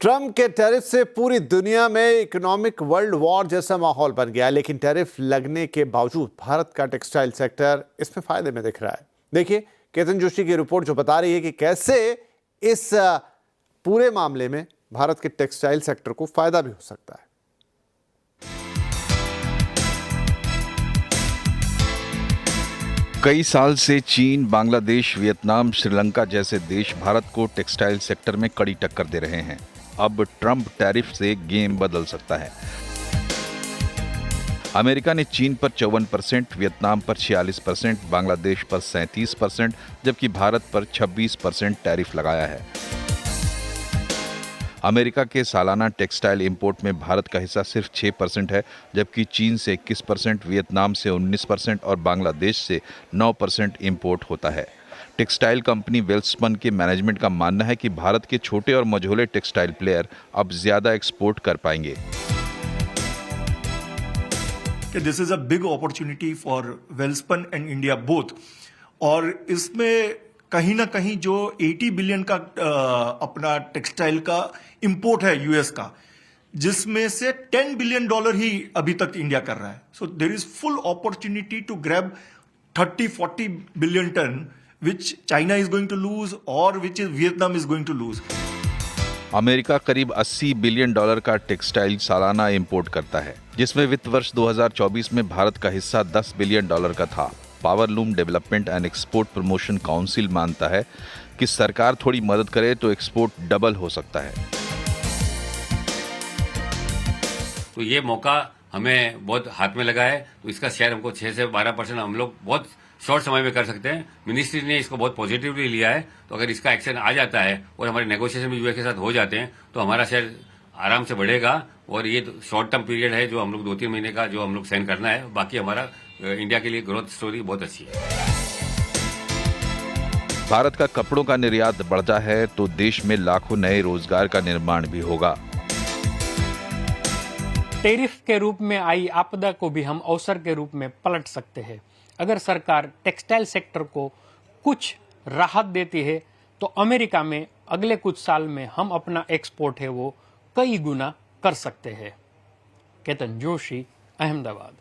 Trump के tariff से पूरी दुनिया में इकोनॉमिक वर्ल्ड वॉर जैसा माहौल बन गया, लेकिन टैरिफ लगने के बावजूद भारत का टेक्सटाइल सेक्टर इसमें फायदे में दिख रहा है। देखिए केतन जोशी की रिपोर्ट जो बता रही है कि कैसे इस पूरे मामले में भारत के टेक्सटाइल सेक्टर को फायदा भी हो सकता है। कई साल से चीन, बांग्लादेश, वियतनाम, श्रीलंका जैसे देश भारत को टेक्सटाइल सेक्टर में कड़ी टक्कर दे रहे हैं। अब ट्रंप टैरिफ से गेम बदल सकता है। अमेरिका ने चीन पर 54%, वियतनाम पर 46%, बांग्लादेश पर 37%, जबकि भारत पर 26% टैरिफ लगाया है। अमेरिका के सालाना टेक्सटाइल इंपोर्ट में भारत का हिस्सा सिर्फ 6% है, जबकि चीन से 21%, वियतनाम से 19% और बांग्लादेश से 9% इंपोर्ट होता है। टेक्सटाइल कंपनी वेल्सपन के मैनेजमेंट का मानना है कि भारत के छोटे और मझोले टेक्सटाइल प्लेयर अब ज्यादा एक्सपोर्ट कर पाएंगे। This is a big opportunity for Welspun and India both, और इसमें कहीं ना कहीं जो 80 बिलियन का अपना टेक्सटाइल का इंपोर्ट है यूएस का, जिसमें से $10 बिलियन ही अभी तक इंडिया कर रहा है। So there is full opportunity to grab 30-40 billion ton which China is going to lose और which is Vietnam is going to lose. America करीब $80 बिलियन का टेक्सटाइल सालाना इंपोर्ट करता है, जिसमें वित्त वर्ष 2024 में भारत का हिस्सा $10 बिलियन का था। Powerloom development and export promotion council मानता है कि सरकार थोड़ी मदद करे तो एक्सपोर्ट डबल हो सकता है। तो ये मौका हमें बहुत हाथ में लगा है, तो इसका शेयर हमको 6 से 12% हम लोग बहुत शॉर्ट समय में कर सकते हैं। मिनिस्ट्री ने इसको बहुत पॉजिटिवली लिया है, तो अगर इसका एक्शन आ जाता है और हमारे नेगोशिएशन भी यूएस के साथ हो जाते हैं तो हमारा शेयर आराम से बढ़ेगा। और ये शॉर्ट टर्म पीरियड है जो हम लोग 2-3 महीने का जो हम लोग सहन करना है, बाकी हमारा इंडिया के लिए ग्रोथ स्टोरी बहुत अच्छी है। भारत का कपड़ों का निर्यात बढ़ता है तो देश में लाखों नए रोजगार का निर्माण भी होगा। टैरिफ के रूप में आई आपदा को भी हम अवसर के रूप में पलट सकते हैं। अगर सरकार टेक्सटाइल सेक्टर को कुछ राहत देती है तो अमेरिका में अगले कुछ साल में हम अपना एक्सपोर्ट है वो कई गुना कर सकते हैं। केतन जोशी, अहमदाबाद।